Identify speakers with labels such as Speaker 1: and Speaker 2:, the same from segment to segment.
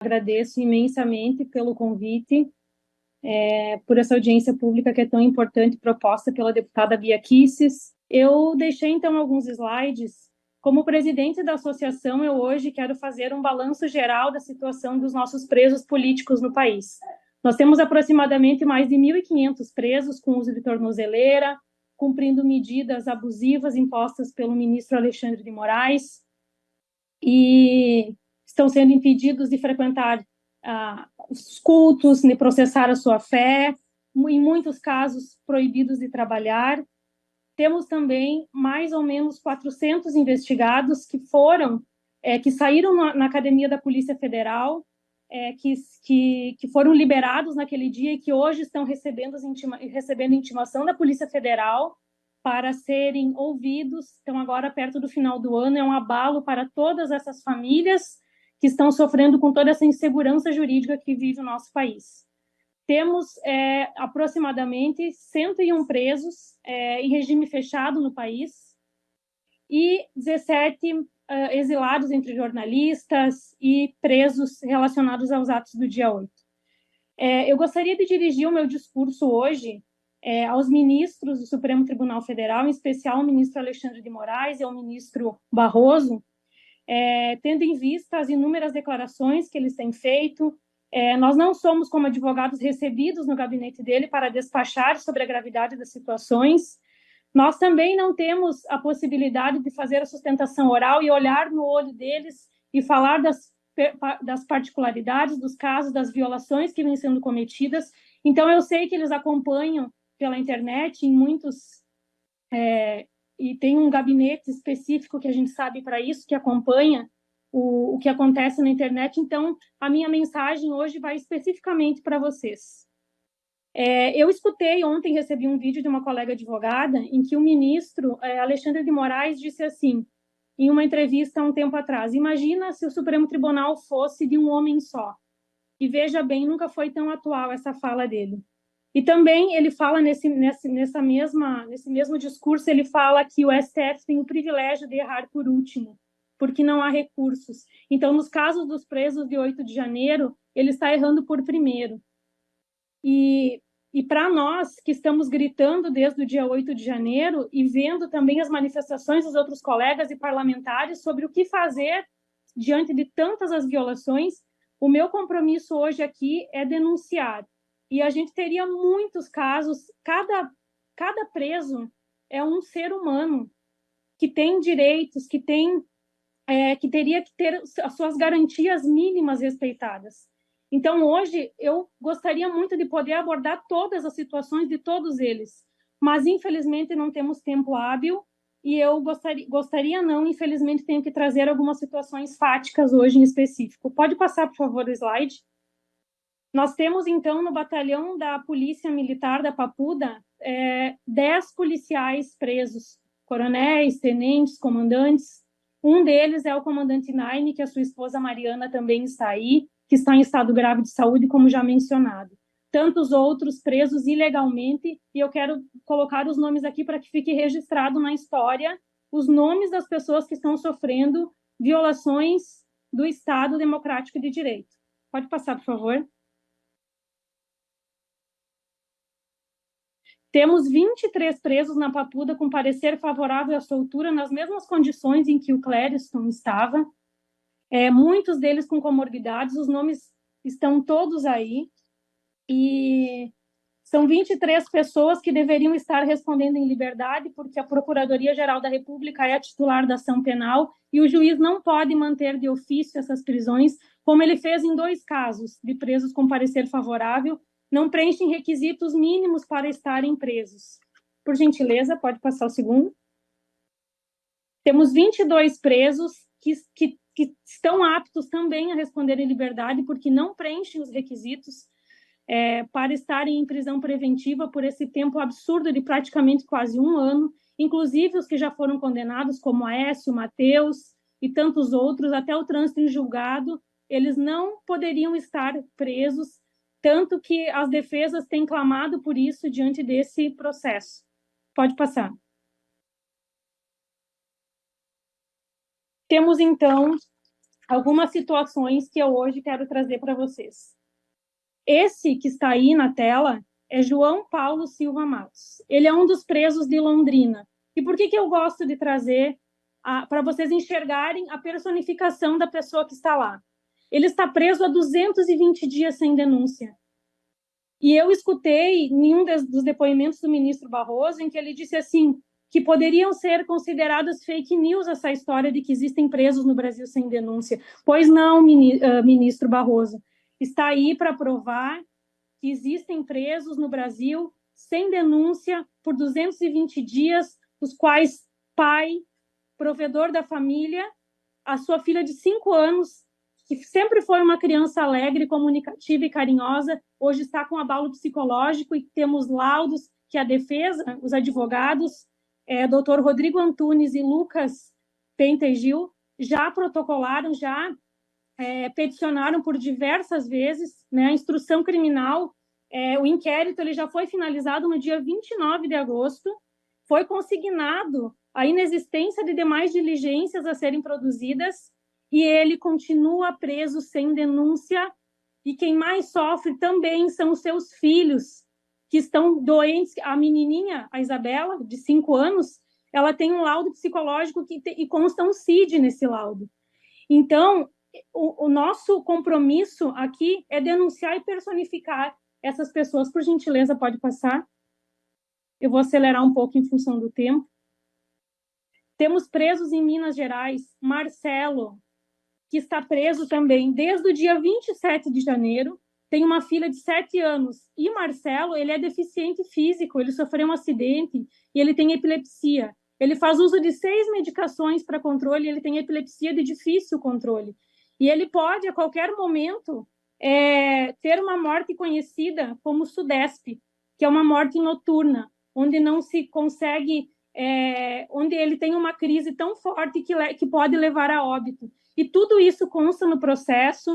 Speaker 1: Agradeço imensamente pelo convite, por essa audiência pública que é tão importante, proposta pela deputada Bia Kicis. Eu deixei, então, alguns slides. Como presidente da associação, eu hoje quero fazer um balanço geral da situação dos nossos presos políticos no país. Nós temos aproximadamente mais de 1.500 presos com uso de tornozeleira, cumprindo medidas abusivas impostas pelo ministro Alexandre de Moraes, e estão sendo impedidos de frequentar os cultos, de processar a sua fé, em muitos casos proibidos de trabalhar. Temos também mais ou menos 400 investigados que saíram na academia da Polícia Federal, que foram liberados naquele dia e que hoje estão recebendo intimação da Polícia Federal para serem ouvidos. Então, agora, perto do final do ano, é um abalo para todas essas famílias que estão sofrendo com toda essa insegurança jurídica que vive o nosso país. Temos aproximadamente 101 presos em regime fechado no país e 17 exilados entre jornalistas e presos relacionados aos atos do dia 8. Eu gostaria de dirigir o meu discurso hoje aos ministros do Supremo Tribunal Federal, em especial o ministro Alexandre de Moraes e ao ministro Barroso, tendo em vista as inúmeras declarações que eles têm feito. Nós não somos, como advogados, recebidos no gabinete dele para despachar sobre a gravidade das situações. Nós também não temos a possibilidade de fazer a sustentação oral e olhar no olho deles e falar das particularidades dos casos, das violações que vêm sendo cometidas. Então, eu sei que eles acompanham pela internet, em muitos... e tem um gabinete específico que a gente sabe para isso, que acompanha o que acontece na internet. Então, a minha mensagem hoje vai especificamente para vocês. Eu escutei ontem, recebi um vídeo de uma colega advogada, em que o ministro Alexandre de Moraes disse assim, em uma entrevista há um tempo atrás: imagina se o Supremo Tribunal fosse de um homem só. E veja bem, nunca foi tão atual essa fala dele. E também ele fala nesse mesmo discurso, ele fala que o STF tem o privilégio de errar por último, porque não há recursos. Então, nos casos dos presos de 8 de janeiro, ele está errando por primeiro. E para nós, que estamos gritando desde o dia 8 de janeiro e vendo também as manifestações dos outros colegas e parlamentares sobre o que fazer diante de tantas as violações, o meu compromisso hoje aqui é denunciar. E a gente teria muitos casos, cada preso é um ser humano que tem direitos, que teria que ter as suas garantias mínimas respeitadas. Então, hoje, eu gostaria muito de poder abordar todas as situações de todos eles, mas, infelizmente, não temos tempo hábil e eu gostaria não, infelizmente, tenho que trazer algumas situações fáticas hoje em específico. Pode passar, por favor, o slide? Nós temos, então, no batalhão da Polícia Militar da Papuda, 10 policiais presos, coronéis, tenentes, comandantes. Um deles é o comandante Naine, que a sua esposa Mariana também está aí, que está em estado grave de saúde, como já mencionado. Tantos outros presos ilegalmente, e eu quero colocar os nomes aqui para que fique registrado na história os nomes das pessoas que estão sofrendo violações do Estado Democrático de Direito. Pode passar, por favor. Temos 23 presos na Papuda com parecer favorável à soltura, nas mesmas condições em que o Clériston estava. Muitos deles com comorbidades, os nomes estão todos aí. E são 23 pessoas que deveriam estar respondendo em liberdade, porque a Procuradoria-Geral da República é a titular da ação penal e o juiz não pode manter de ofício essas prisões, como ele fez em 2 casos de presos com parecer favorável, não preenchem requisitos mínimos para estarem presos. Por gentileza, pode passar o segundo. Temos 22 presos que estão aptos também a responder em liberdade, porque não preenchem os requisitos para estarem em prisão preventiva por esse tempo absurdo de praticamente quase 1 ano, inclusive os que já foram condenados, como Aécio, Mateus e tantos outros, até o trânsito em julgado, eles não poderiam estar presos, tanto que as defesas têm clamado por isso diante desse processo. Pode passar. Temos, então, algumas situações que eu hoje quero trazer para vocês. Esse que está aí na tela é João Paulo Silva Matos. Ele é um dos presos de Londrina. E por que eu gosto de trazer para vocês enxergarem a personificação da pessoa que está lá? Ele está preso há 220 dias sem denúncia. E eu escutei em um dos depoimentos do ministro Barroso, em que ele disse assim, que poderiam ser consideradas fake news essa história de que existem presos no Brasil sem denúncia. Pois não, ministro Barroso. Está aí para provar que existem presos no Brasil sem denúncia por 220 dias, os quais pai, provedor da família, a sua filha de 5 anos, que sempre foi uma criança alegre, comunicativa e carinhosa, hoje está com abalo psicológico e temos laudos que a defesa, os advogados, Dr. Rodrigo Antunes e Lucas Pentegil, já protocolaram, já peticionaram por diversas vezes, né, a instrução criminal, o inquérito ele já foi finalizado no dia 29 de agosto, foi consignado a inexistência de demais diligências a serem produzidas e ele continua preso sem denúncia e quem mais sofre também são os seus filhos, que estão doentes. A menininha, a Isabela, de 5 anos, ela tem um laudo psicológico e consta um CID nesse laudo. Então, o nosso compromisso aqui é denunciar e personificar essas pessoas. Por gentileza, pode passar. Eu vou acelerar um pouco em função do tempo. Temos presos em Minas Gerais, Marcelo, que está preso também desde o dia 27 de janeiro, tem uma filha de 7 anos. E Marcelo, ele é deficiente físico, ele sofreu um acidente e ele tem epilepsia. Ele faz uso de 6 medicações para controle, ele tem epilepsia de difícil controle. E ele pode, a qualquer momento, ter uma morte conhecida como SUDESP, que é uma morte noturna, onde não se consegue, onde ele tem uma crise tão forte que pode levar a óbito. E tudo isso consta no processo,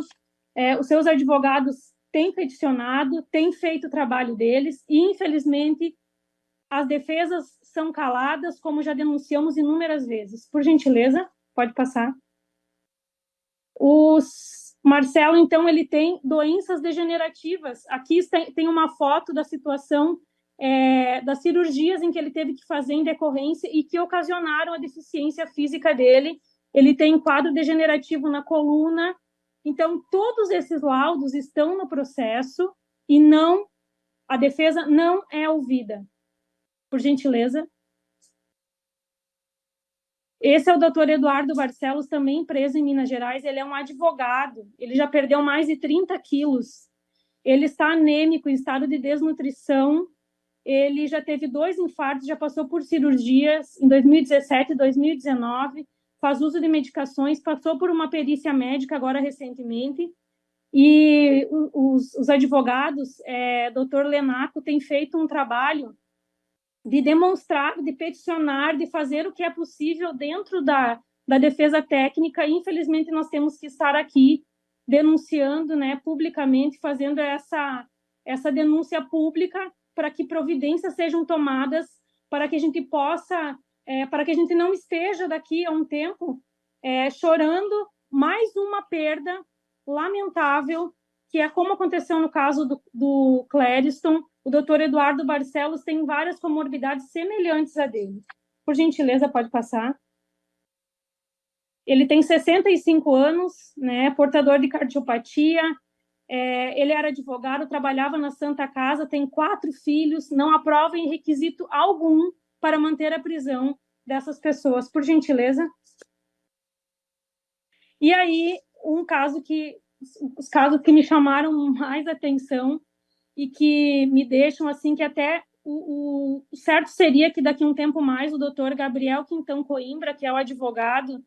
Speaker 1: os seus advogados têm peticionado, têm feito o trabalho deles, e, infelizmente, as defesas são caladas, como já denunciamos inúmeras vezes. Por gentileza, pode passar. Marcelo, então, ele tem doenças degenerativas. Aqui tem uma foto da situação das cirurgias em que ele teve que fazer em decorrência e que ocasionaram a deficiência física dele. Ele tem quadro degenerativo na coluna. Então, todos esses laudos estão no processo e a defesa não é ouvida. Por gentileza. Esse é o doutor Eduardo Barcelos, também preso em Minas Gerais. Ele é um advogado, ele já perdeu mais de 30 quilos. Ele está anêmico, em estado de desnutrição. Ele já teve 2 infartos, já passou por cirurgias em 2017 e 2019. Faz uso de medicações, passou por uma perícia médica agora recentemente. E os advogados, doutor Lenaco, tem feito um trabalho de demonstrar, de peticionar, de fazer o que é possível dentro da defesa técnica. Infelizmente, nós temos que estar aqui denunciando, né, publicamente, fazendo essa denúncia pública para que providências sejam tomadas, para que a gente possa, para que a gente não esteja daqui a um tempo chorando mais uma perda lamentável, que é como aconteceu no caso do Clériston. O doutor Eduardo Barcelos tem várias comorbidades semelhantes a dele. Por gentileza, pode passar. Ele tem 65 anos, né, portador de cardiopatia, ele era advogado, trabalhava na Santa Casa, tem 4 filhos, não aprova em requisito algum para manter a prisão dessas pessoas. Por gentileza. E aí, os casos que me chamaram mais atenção e que me deixam assim que até o certo seria que daqui a um tempo mais o doutor Gabriel Quintão Coimbra, que é o advogado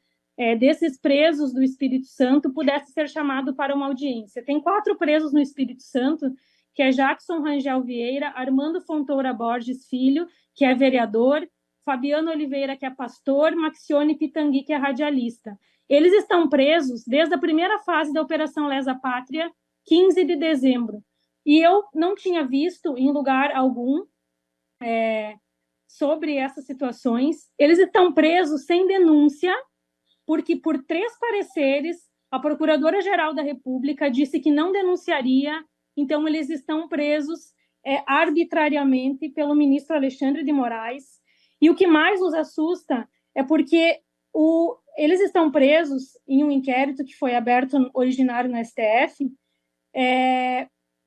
Speaker 1: desses presos do Espírito Santo, pudesse ser chamado para uma audiência. Tem 4 presos no Espírito Santo, que é Jackson Rangel Vieira, Armando Fontoura Borges Filho, que é vereador, Fabiano Oliveira, que é pastor, Maxione Pitangui, que é radialista. Eles estão presos desde a primeira fase da Operação Lesa Pátria, 15 de dezembro. E eu não tinha visto em lugar algum sobre essas situações. Eles estão presos sem denúncia, porque por 3 pareceres A Procuradora-Geral da República disse que não denunciaria, então eles estão presos arbitrariamente pelo ministro Alexandre de Moraes. E o que mais nos assusta é porque eles estão presos em um inquérito que foi aberto originário no STF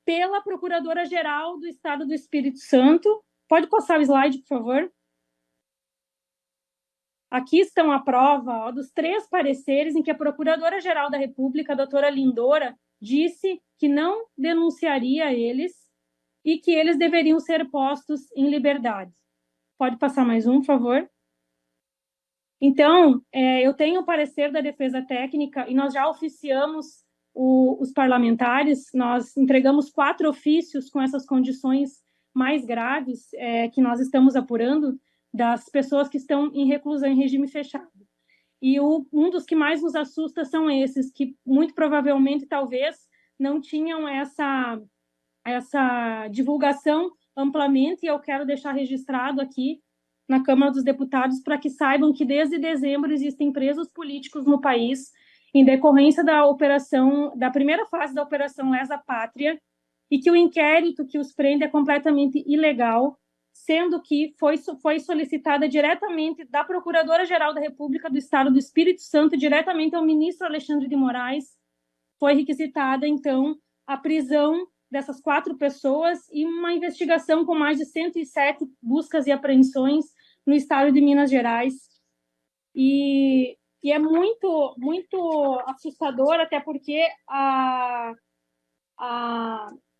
Speaker 1: pela Procuradora-Geral do Estado do Espírito Santo. Pode passar o slide, por favor? Aqui estão a prova dos 3 pareceres em que a Procuradora-Geral da República, a doutora Lindora, disse que não denunciaria eles e que eles deveriam ser postos em liberdade. Pode passar mais um, por favor? Então, eu tenho o parecer da defesa técnica e nós já oficiamos os parlamentares, nós entregamos 4 ofícios com essas condições mais graves que nós estamos apurando das pessoas que estão em reclusão em regime fechado. E um dos que mais nos assusta são esses, que muito provavelmente, talvez, não tinham essa divulgação amplamente, e eu quero deixar registrado aqui na Câmara dos Deputados para que saibam que desde dezembro existem presos políticos no país em decorrência da primeira fase da Operação Lesa Pátria, e que o inquérito que os prende é completamente ilegal, sendo que foi solicitada diretamente da Procuradora-Geral da República do Estado do Espírito Santo, diretamente ao ministro Alexandre de Moraes, foi requisitada, então, a prisão dessas 4 pessoas e uma investigação com mais de 107 buscas e apreensões no estado de Minas Gerais. E é muito, muito assustador, até porque a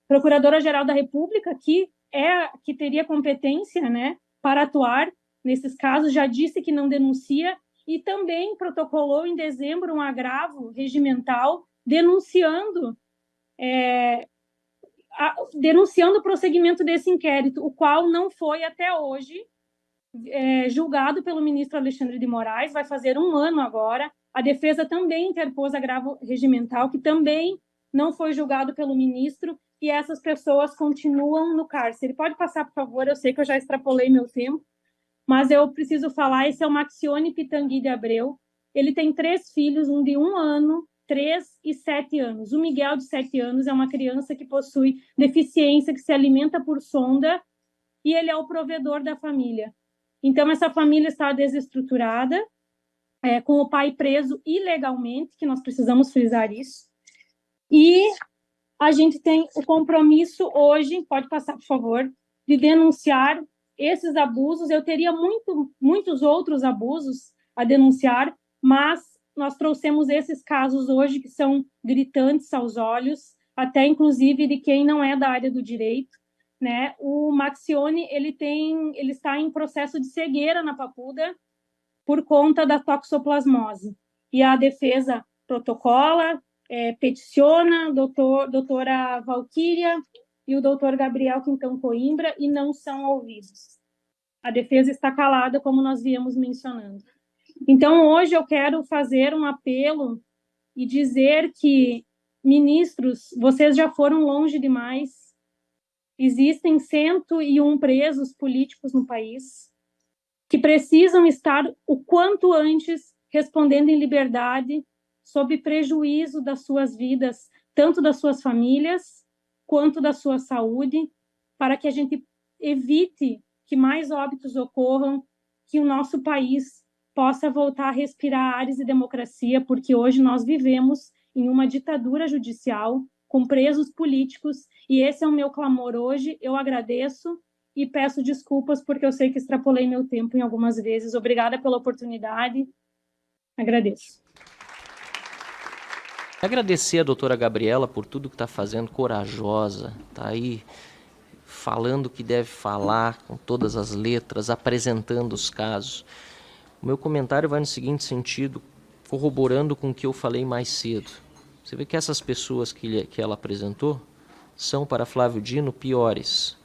Speaker 1: Procuradora-Geral da República, que teria competência, né, para atuar nesses casos, já disse que não denuncia e também protocolou em dezembro um agravo regimental denunciando o prosseguimento desse inquérito, o qual não foi até hoje julgado pelo ministro Alexandre de Moraes. Vai fazer 1 ano agora. A defesa também interpôs agravo regimental, que também não foi julgado pelo ministro, e essas pessoas continuam no cárcere. Pode passar, por favor? Eu sei que eu já extrapolei meu tempo, mas eu preciso falar. Esse é o Maxione Pitangui de Abreu. Ele tem 3 filhos, um de 1 ano, 3 e 7 anos. O Miguel, de 7 anos, é uma criança que possui deficiência, que se alimenta por sonda, e ele é o provedor da família. Então, essa família está desestruturada, com o pai preso ilegalmente, que nós precisamos frisar isso. E a gente tem o compromisso hoje, pode passar, por favor, de denunciar esses abusos. Eu teria muitos outros abusos a denunciar, mas nós trouxemos esses casos hoje que são gritantes aos olhos, até inclusive de quem não é da área do direito, né? O Maxione, ele está em processo de cegueira na Papuda por conta da toxoplasmose. E a defesa protocola, peticiona, doutora Valquíria e o doutor Gabriel Quintão Coimbra, e não são ouvidos. A defesa está calada, como nós viemos mencionando. Então, hoje eu quero fazer um apelo e dizer que, ministros, vocês já foram longe demais. Existem 101 presos políticos no país que precisam estar o quanto antes respondendo em liberdade, sob prejuízo das suas vidas, tanto das suas famílias quanto da sua saúde, para que a gente evite que mais óbitos ocorram, que o nosso país possa voltar a respirar ares de democracia, porque hoje nós vivemos em uma ditadura judicial, com presos políticos, e esse é o meu clamor hoje. Eu agradeço e peço desculpas, porque eu sei que extrapolei meu tempo em algumas vezes. Obrigada pela oportunidade. Agradeço.
Speaker 2: Agradecer a doutora Gabriela por tudo que está fazendo, corajosa, está aí falando o que deve falar, com todas as letras, apresentando os casos. O meu comentário vai no seguinte sentido, corroborando com o que eu falei mais cedo. Você vê que essas pessoas que ela apresentou são, para Flávio Dino, piores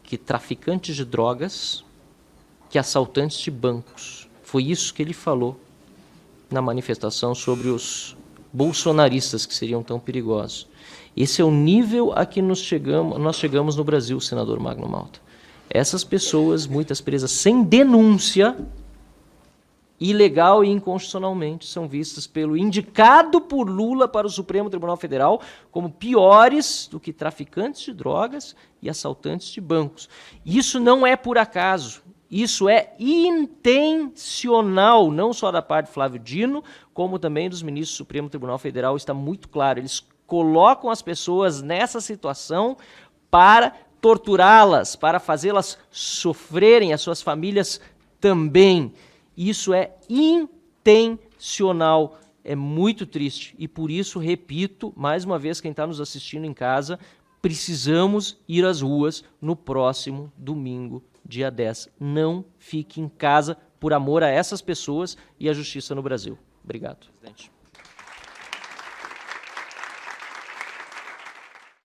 Speaker 2: que traficantes de drogas, que assaltantes de bancos. Foi isso que ele falou na manifestação sobre os bolsonaristas, que seriam tão perigosos. Esse é o nível a que nós chegamos no Brasil, senador Magno Malta. Essas pessoas, muitas presas sem denúncia, ilegal e inconstitucionalmente são vistas pelo indicado por Lula para o Supremo Tribunal Federal como piores do que traficantes de drogas e assaltantes de bancos. Isso não é por acaso, isso é intencional, não só da parte de Flávio Dino, como também dos ministros do Supremo Tribunal Federal, está muito claro. Eles colocam as pessoas nessa situação para torturá-las, para fazê-las sofrerem, as suas famílias também. Isso é intencional, é muito triste. E por isso, repito, mais uma vez, quem está nos assistindo em casa, precisamos ir às ruas no próximo domingo, dia 10. Não fique em casa por amor a essas pessoas e à justiça no Brasil. Obrigado, presidente.